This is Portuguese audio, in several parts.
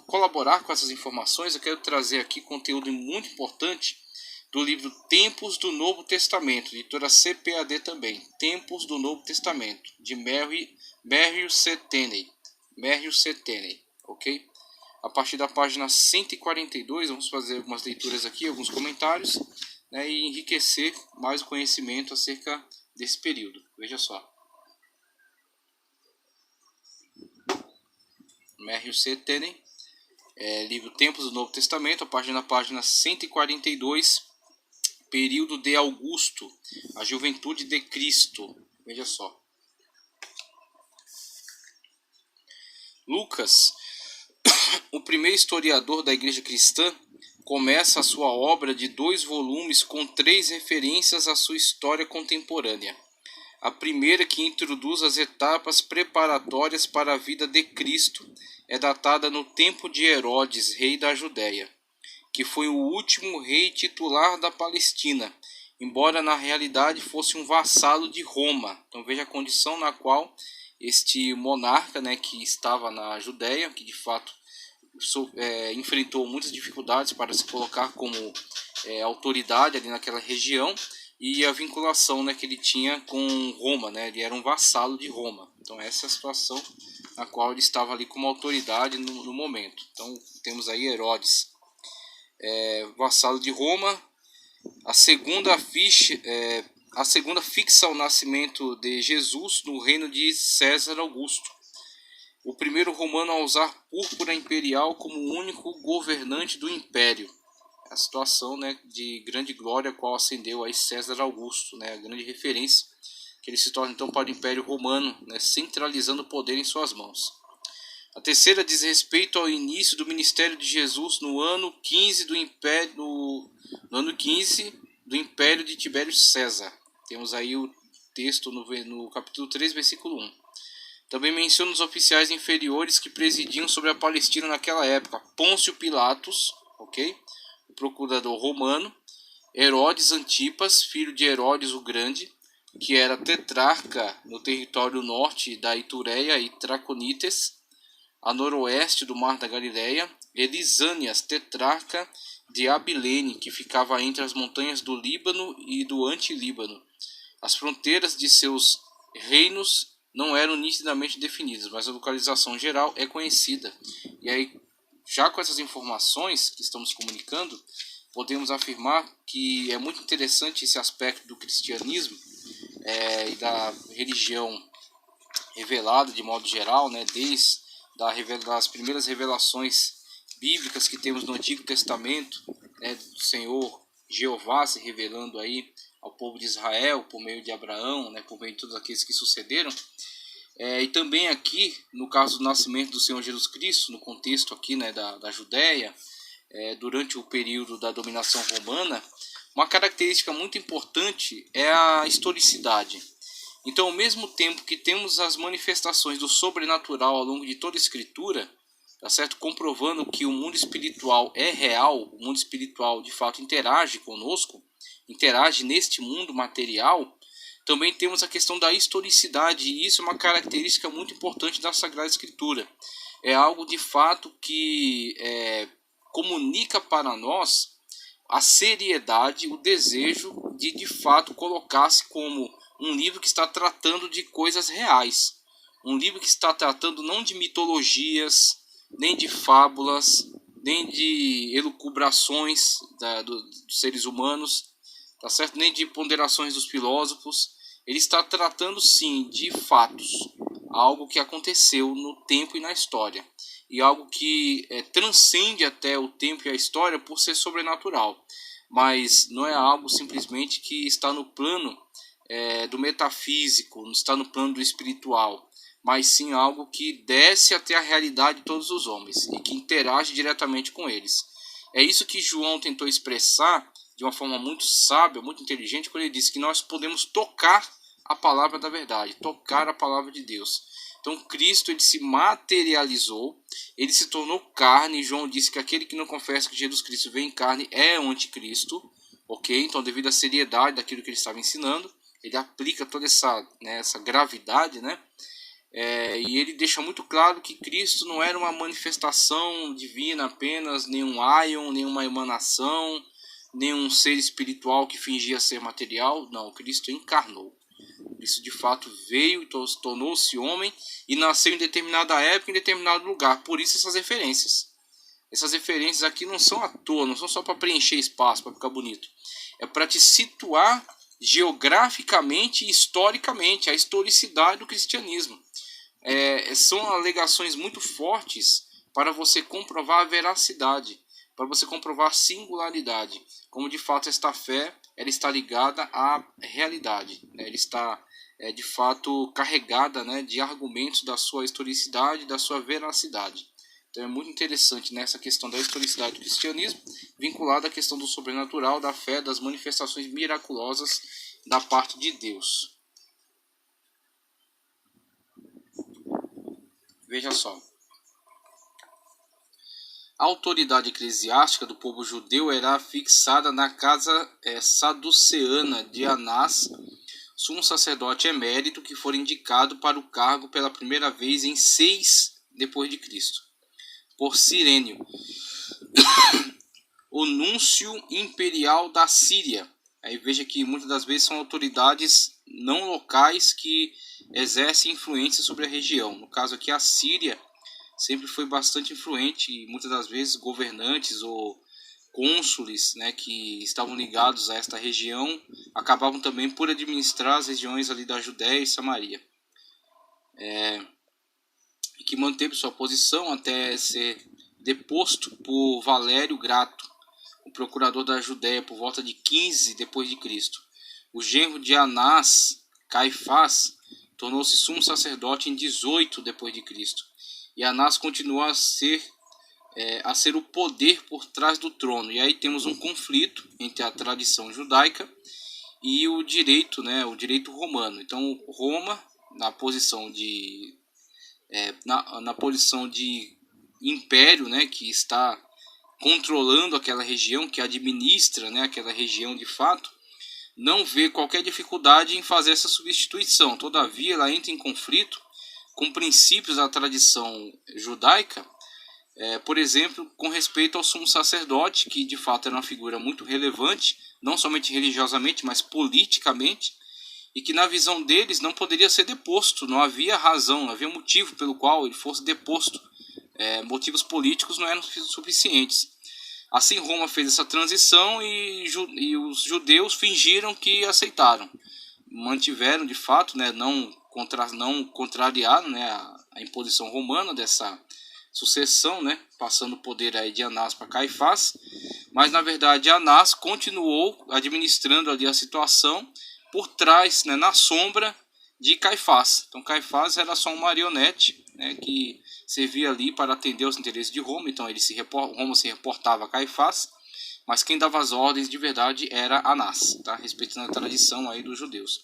colaborar com essas informações, eu quero trazer aqui conteúdo muito importante do livro Tempos do Novo Testamento, editora CPAD também, Tempos do Novo Testamento, de Merrill C. Tenney, ok? A partir da página 142, vamos fazer algumas leituras aqui, alguns comentários, né, e enriquecer mais o conhecimento acerca desse período. Veja só. Merrill C. Tenney, livro Tempos do Novo Testamento, a página 142, período de Augusto, a juventude de Cristo. Veja só. Lucas, o primeiro historiador da igreja cristã, começa a sua obra de 2 volumes com 3 referências à sua história contemporânea. A primeira, que introduz as etapas preparatórias para a vida de Cristo, é datada no tempo de Herodes, rei da Judéia, que foi o último rei titular da Palestina, embora na realidade fosse um vassalo de Roma. Então veja a condição na qual este monarca, né, que estava na Judéia, que de fato enfrentou muitas dificuldades para se colocar como autoridade ali naquela região, e a vinculação, né, que ele tinha com Roma, né, ele era um vassalo de Roma. Então essa é a situação na qual ele estava ali como autoridade no momento. Então temos aí Herodes, vassalo de Roma. A segunda fixa o nascimento de Jesus no reino de César Augusto, o primeiro romano a usar púrpura imperial como único governante do império. A situação, né, de grande glória a qual ascendeu aí César Augusto, né, a grande referência que ele se torna então para o Império Romano, né, centralizando o poder em suas mãos. A terceira diz respeito ao início do ministério de Jesus no ano 15 do Império de Tibério César. Temos aí o texto no capítulo 3, versículo 1. Também menciona os oficiais inferiores que presidiam sobre a Palestina naquela época: Pôncio Pilatos, ok? O procurador romano; Herodes Antipas, filho de Herodes o Grande, que era tetrarca no território norte da Itureia e Traconites, a noroeste do Mar da Galileia; Elisânias, tetrarca de Abilene, que ficava entre as montanhas do Líbano e do Antilíbano. As fronteiras de seus reinos não eram nitidamente definidas, mas a localização geral é conhecida. E aí, já com essas informações que estamos comunicando, podemos afirmar que é muito interessante esse aspecto do cristianismo e da religião revelada de modo geral, né, desde das primeiras revelações bíblicas que temos no Antigo Testamento, né, do Senhor Jeová se revelando aí ao povo de Israel por meio de Abraão, né, por meio de todos aqueles que sucederam. E também aqui, no caso do nascimento do Senhor Jesus Cristo, no contexto aqui, né, da Judéia, durante o período da dominação romana, uma característica muito importante é a historicidade. Então, ao mesmo tempo que temos as manifestações do sobrenatural ao longo de toda a Escritura, tá certo? Comprovando que o mundo espiritual é real, o mundo espiritual de fato interage conosco, interage neste mundo material, também temos a questão da historicidade, e isso é uma característica muito importante da Sagrada Escritura. É algo de fato que comunica para nós a seriedade, o desejo de fato colocar-se como um livro que está tratando de coisas reais. Um livro que está tratando não de mitologias, nem de fábulas, nem de elucubrações dos seres humanos, tá certo? Nem de ponderações dos filósofos. Ele está tratando sim de fatos, algo que aconteceu no tempo e na história, e algo que transcende até o tempo e a história por ser sobrenatural, mas não é algo simplesmente que está no plano do metafísico, não está no plano do espiritual, mas sim algo que desce até a realidade de todos os homens e que interage diretamente com eles. É isso que João tentou expressar de uma forma muito sábia, muito inteligente, quando ele disse que nós podemos tocar a palavra da verdade, tocar a palavra de Deus. Então Cristo, ele se materializou, ele se tornou carne. João disse que aquele que não confessa que Jesus Cristo veio em carne é o anticristo, ok? Então, devido à seriedade daquilo que ele estava ensinando, ele aplica toda essa gravidade, né, E ele deixa muito claro que Cristo não era uma manifestação divina apenas, nenhum aion, nenhuma emanação, nenhum ser espiritual que fingia ser material. Não, Cristo encarnou. Cristo de fato veio e tornou-se homem e nasceu em determinada época, em determinado lugar. Por isso essas referências. Essas referências aqui não são à toa, não são só para preencher espaço, para ficar bonito. É para te situar geograficamente e historicamente, a historicidade do cristianismo. São alegações muito fortes para você comprovar a veracidade, para você comprovar a singularidade, como de fato esta fé ela está ligada à realidade, né? Ela está de fato carregada, né, de argumentos da sua historicidade, da sua veracidade. Então é muito interessante nessa questão da historicidade do cristianismo, vinculada à questão do sobrenatural, da fé, das manifestações miraculosas da parte de Deus. Veja só. A autoridade eclesiástica do povo judeu era fixada na casa saduceana de Anás, sumo sacerdote emérito que foi indicado para o cargo pela primeira vez em 6 depois de Cristo, por Cirênio, o núncio imperial da Síria. Aí veja que muitas das vezes são autoridades não locais que exercem influência sobre a região. No caso aqui, a Síria sempre foi bastante influente e muitas das vezes governantes ou cônsules, né, que estavam ligados a esta região acabavam também por administrar as regiões ali da Judéia e Samaria. E que manteve sua posição até ser deposto por Valério Grato, o procurador da Judéia, por volta de 15 depois de Cristo. O genro de Anás, Caifás, tornou-se sumo sacerdote em 18 depois de Cristo. E Anás continuou a ser o poder por trás do trono. E aí temos um conflito entre a tradição judaica e o direito, né, o direito romano. Então Roma, na posição de na posição de império, né, que está controlando aquela região, que administra, né, aquela região de fato, não vê qualquer dificuldade em fazer essa substituição. Todavia, ela entra em conflito com princípios da tradição judaica, por exemplo, com respeito ao sumo sacerdote, que de fato era uma figura muito relevante, não somente religiosamente, mas politicamente, e que na visão deles não poderia ser deposto, não havia razão, não havia motivo pelo qual ele fosse deposto. Motivos políticos não eram suficientes. Assim, Roma fez essa transição e os judeus fingiram que aceitaram. Mantiveram, de fato, né, não contrariaram, né, a imposição romana dessa sucessão, né, passando o poder aí de Anás para Caifás. Mas, na verdade, Anás continuou administrando ali a situação por trás, né, na sombra de Caifás. Então, Caifás era só um marionete, né, que servia ali para atender os interesses de Roma. Então Roma se reportava a Caifás, mas quem dava as ordens de verdade era Anás, tá? Respeitando a tradição aí dos judeus.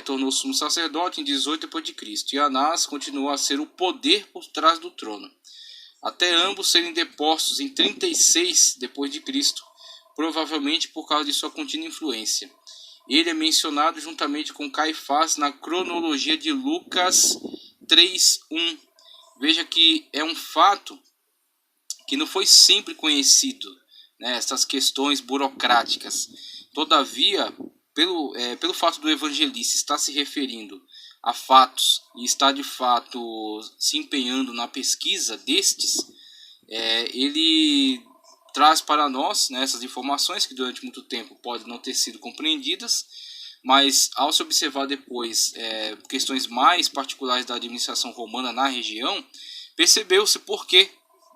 Tornou-se sumo sacerdote em 18 depois de Cristo, e Anás continuou a ser o poder por trás do trono, até ambos serem depostos em 36 depois de Cristo, provavelmente por causa de sua contínua influência. Ele é mencionado juntamente com Caifás na cronologia de Lucas 3:1. Veja que é um fato que não foi sempre conhecido, né, essas questões burocráticas. Todavia, pelo fato do evangelista estar se referindo a fatos e estar de fato se empenhando na pesquisa destes, ele traz para nós, né, essas informações que durante muito tempo podem não ter sido compreendidas, mas ao se observar depois questões mais particulares da administração romana na região, percebeu-se por que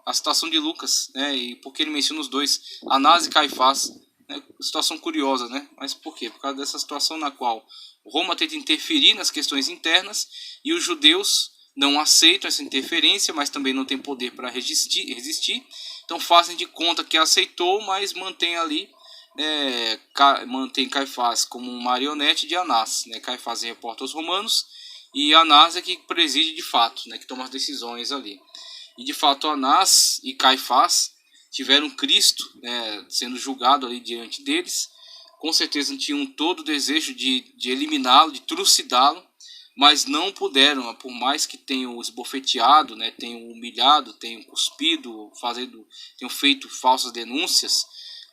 a citação de Lucas, né, e por que ele menciona os dois, Anás e Caifás, né, situação curiosa, né, mas por quê? Por causa dessa situação na qual Roma tenta interferir nas questões internas e os judeus não aceitam essa interferência, mas também não têm poder para resistir, então fazem de conta que aceitou, mas mantém ali, mantém Caifás como um marionete de Anás, né? Caifás reporta aos romanos e Anás é que preside de fato, né, que toma as decisões ali. E de fato Anás e Caifás tiveram Cristo, né, sendo julgado ali diante deles. Com certeza tinham todo o desejo de eliminá-lo, de trucidá-lo, mas não puderam, por mais que tenham esbofeteado, né, tenham humilhado, tenham cuspido, tenham feito falsas denúncias,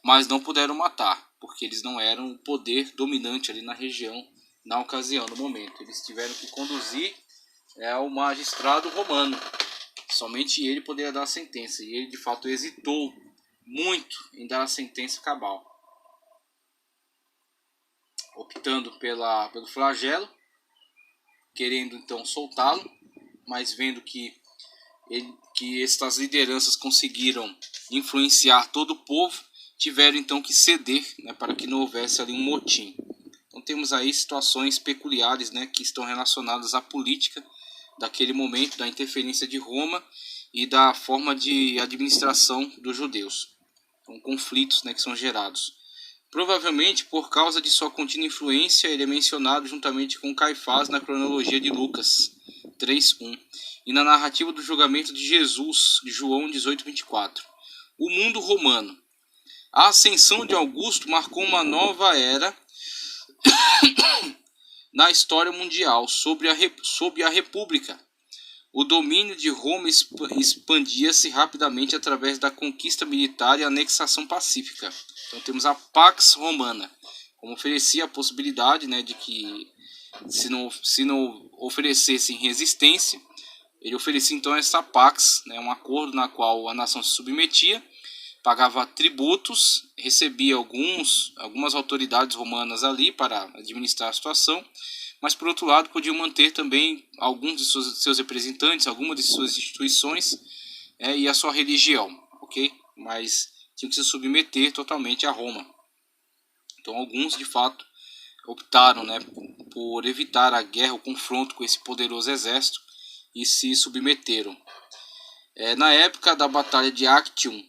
mas não puderam matar, porque eles não eram o poder dominante ali na região, na ocasião, no momento. Eles tiveram que conduzir ao magistrado romano. Somente ele poderia dar a sentença, e ele de fato hesitou muito em dar a sentença cabal, optando pelo flagelo, querendo então soltá-lo, mas vendo que estas lideranças conseguiram influenciar todo o povo, tiveram então que ceder, né, para que não houvesse ali um motim. Então temos aí situações peculiares, né, que estão relacionadas à política daquele momento, da interferência de Roma e da forma de administração dos judeus. Então, conflitos, né, que são gerados. Provavelmente, por causa de sua contínua influência, ele é mencionado juntamente com Caifás na cronologia de Lucas 3:1 e na narrativa do julgamento de Jesus, João 18:24. O mundo romano. A ascensão de Augusto marcou uma nova era na história mundial sob a República. O domínio de Roma expandia-se rapidamente através da conquista militar e anexação pacífica. Então temos a Pax Romana, como oferecia a possibilidade, né, de que se não oferecessem resistência, ele oferecia então essa Pax, né, um acordo na qual a nação se submetia, pagava tributos, recebia algumas autoridades romanas ali para administrar a situação, mas por outro lado podiam manter também alguns de seus representantes, algumas de suas instituições e a sua religião, ok? Mas tinham que se submeter totalmente a Roma. Então alguns de fato optaram, né, por evitar a guerra, o confronto com esse poderoso exército e se submeteram. Na época da Batalha de Actium,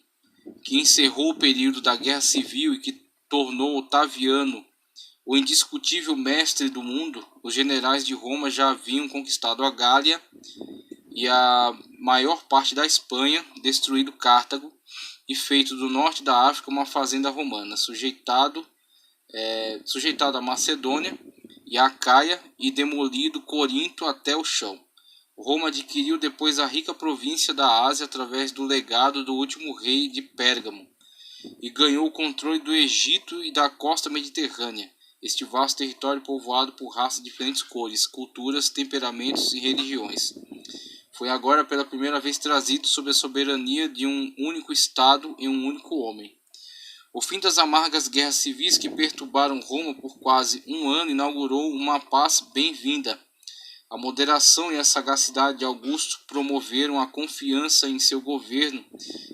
que encerrou o período da Guerra Civil e que tornou Otaviano o indiscutível mestre do mundo, os generais de Roma já haviam conquistado a Gália e a maior parte da Espanha, destruído Cartago e feito do norte da África uma fazenda romana, sujeitado à Macedônia e à Acaia e demolido Corinto até o chão. Roma adquiriu depois a rica província da Ásia através do legado do último rei de Pérgamo e ganhou o controle do Egito e da costa mediterrânea. Este vasto território povoado por raças de diferentes cores, culturas, temperamentos e religiões. Foi agora pela primeira vez trazido sob a soberania de um único Estado e um único homem. O fim das amargas guerras civis que perturbaram Roma por quase um ano inaugurou uma paz bem-vinda. A moderação e a sagacidade de Augusto promoveram a confiança em seu governo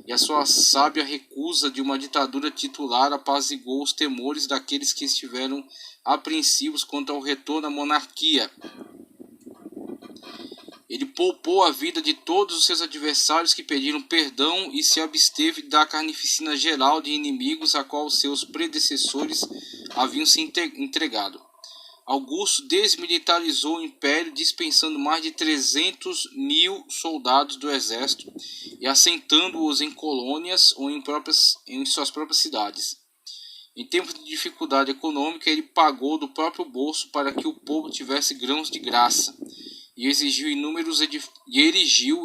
e a sua sábia recusa de uma ditadura titular apaziguou os temores daqueles que estiveram apreensivos quanto ao retorno à monarquia. Ele poupou a vida de todos os seus adversários que pediram perdão e se absteve da carnificina geral de inimigos a qual seus predecessores haviam se entregado. Augusto desmilitarizou o império, dispensando mais de 300.000 soldados do exército e assentando-os em colônias ou em suas próprias cidades. Em tempos de dificuldade econômica, ele pagou do próprio bolso para que o povo tivesse grãos de graça e erigiu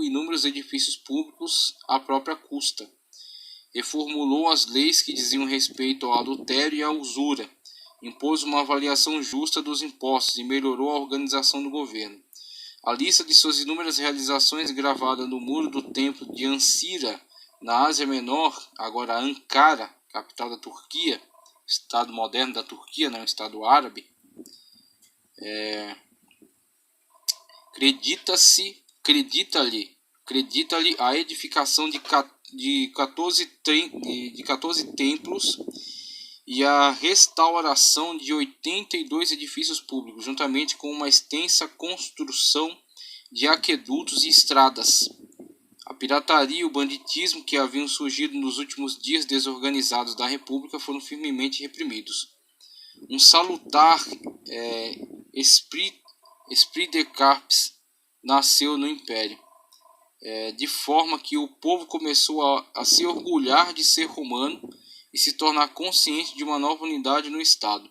inúmeros edifícios públicos à própria custa. Reformulou as leis que diziam respeito ao adultério e à usura. Impôs uma avaliação justa dos impostos e melhorou a organização do governo. A lista de suas inúmeras realizações gravada no muro do templo de Ancira, na Ásia Menor, agora Ankara, capital da Turquia, estado moderno da Turquia, um estado árabe, acredita-lhe a edificação de 14 templos e a restauração de 82 edifícios públicos, juntamente com uma extensa construção de aquedutos e estradas. A pirataria e o banditismo que haviam surgido nos últimos dias desorganizados da República foram firmemente reprimidos. Um salutar esprit de corps nasceu no Império, de forma que o povo começou a se orgulhar de ser romano e se tornar consciente de uma nova unidade no Estado.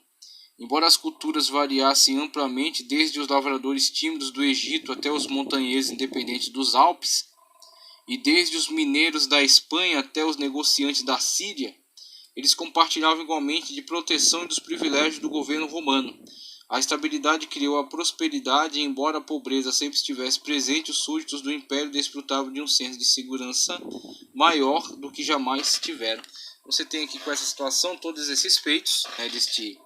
Embora as culturas variassem amplamente, desde os lavradores tímidos do Egito até os montanheses independentes dos Alpes, e desde os mineiros da Espanha até os negociantes da Síria, eles compartilhavam igualmente de proteção e dos privilégios do governo romano. A estabilidade criou a prosperidade, e embora a pobreza sempre estivesse presente, os súditos do império desfrutavam de um senso de segurança maior do que jamais tiveram. Você tem aqui com essa situação todos esses feitos, né, deste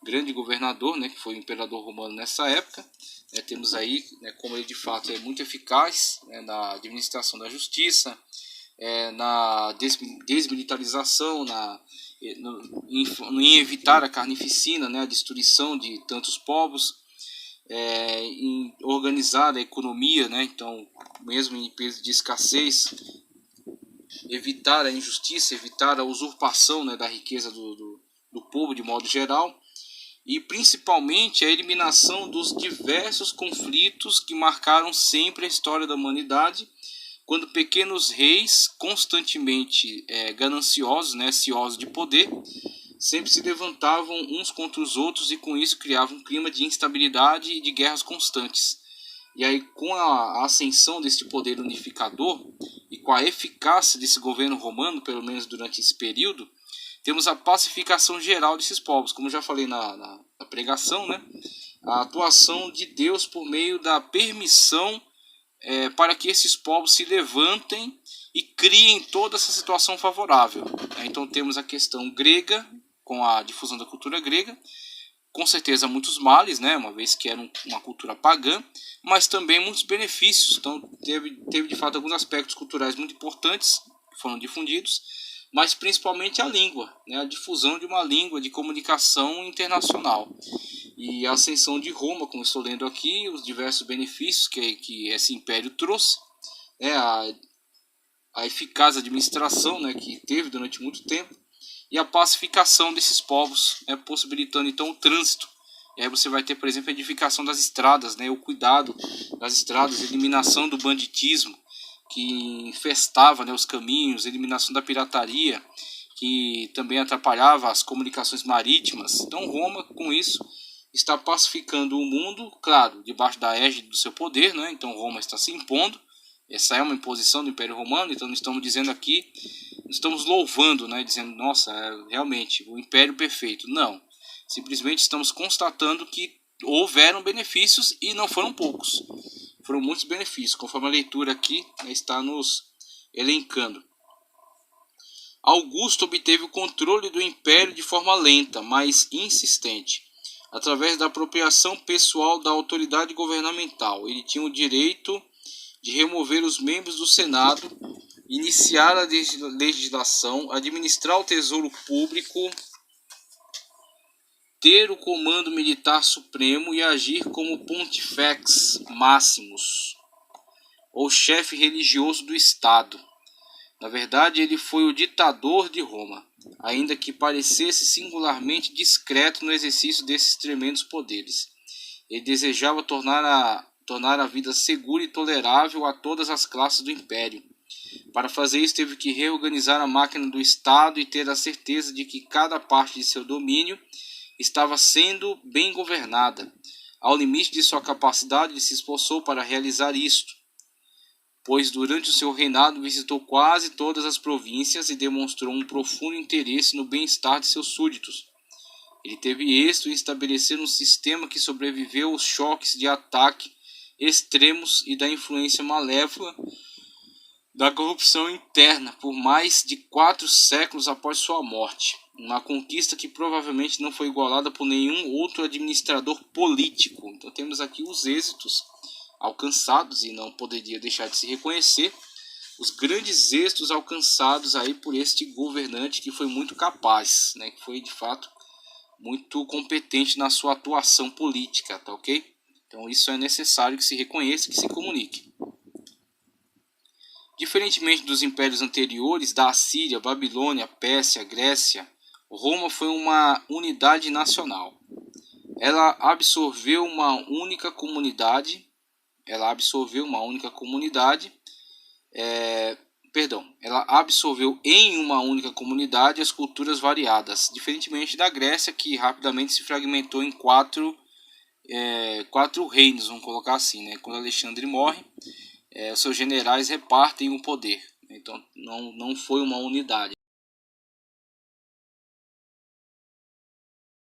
grande governador, né, que foi o imperador romano nessa época. Temos aí, né, como ele de fato é muito eficaz, né, na administração da justiça, na desmilitarização, em evitar a carnificina, né, a destruição de tantos povos, em organizar a economia, né, então mesmo em períodos de escassez, evitar a injustiça, evitar a usurpação, né, da riqueza do povo de modo geral, e principalmente a eliminação dos diversos conflitos que marcaram sempre a história da humanidade, quando pequenos reis, constantemente gananciosos, né, ciosos de poder, sempre se levantavam uns contra os outros e com isso criavam um clima de instabilidade e de guerras constantes. E aí, com a ascensão deste poder unificador e com a eficácia desse governo romano, pelo menos durante esse período, temos a pacificação geral desses povos. Como eu já falei na pregação, né? A atuação de Deus por meio da permissão para que esses povos se levantem e criem toda essa situação favorável. Então temos a questão grega, com a difusão da cultura grega, com certeza muitos males, né, uma vez que era uma cultura pagã, mas também muitos benefícios. Então teve de fato alguns aspectos culturais muito importantes que foram difundidos, mas principalmente a língua, né, a difusão de uma língua de comunicação internacional. E a ascensão de Roma, como estou lendo aqui, os diversos benefícios que esse império trouxe, né, a eficaz administração, né, que teve durante muito tempo, e a pacificação desses povos, né, possibilitando então o trânsito. E aí você vai ter, por exemplo, a edificação das estradas, né, o cuidado das estradas, a eliminação do banditismo que infestava, né, os caminhos, a eliminação da pirataria, que também atrapalhava as comunicações marítimas. Então Roma, com isso, está pacificando o mundo, claro, debaixo da égide do seu poder, né? Então Roma está se impondo. Essa é uma imposição do Império Romano, então não estamos dizendo aqui, não estamos louvando, né? Dizendo, nossa, realmente, o Império perfeito. Não, simplesmente estamos constatando que houveram benefícios e não foram poucos. Foram muitos benefícios, conforme a leitura aqui, né, está nos elencando. Augusto obteve o controle do Império de forma lenta, mas insistente, através da apropriação pessoal da autoridade governamental. Ele tinha o direito de remover os membros do Senado, iniciar a legislação, administrar o tesouro público, ter o comando militar supremo e agir como pontifex maximus, ou chefe religioso do Estado. Na verdade, ele foi o ditador de Roma, ainda que parecesse singularmente discreto no exercício desses tremendos poderes. Ele desejava tornar a vida segura e tolerável a todas as classes do império. Para fazer isso, teve que reorganizar a máquina do Estado e ter a certeza de que cada parte de seu domínio estava sendo bem governada. Ao limite de sua capacidade, ele se esforçou para realizar isto, pois durante o seu reinado visitou quase todas as províncias e demonstrou um profundo interesse no bem-estar de seus súditos. Ele teve êxito em estabelecer um sistema que sobreviveu aos choques de ataque extremos e da influência malévola da corrupção interna por mais de 4 séculos após sua morte, uma conquista que provavelmente não foi igualada por nenhum outro administrador político. Então temos aqui os êxitos alcançados, e não poderia deixar de se reconhecer os grandes êxitos alcançados aí por este governante que foi muito capaz, né, que foi de fato muito competente na sua atuação política, tá ok? Então isso é necessário que se reconheça, que se comunique. Diferentemente dos impérios anteriores da Assíria, Babilônia, Pérsia, Grécia, Roma foi uma unidade nacional. Ela absorveu uma única comunidade, ela absorveu em uma única comunidade as culturas variadas, diferentemente da Grécia, que rapidamente se fragmentou em quatro reinos, vamos colocar assim, né? Quando Alexandre morre, os seus generais repartem o poder. Então não foi uma unidade.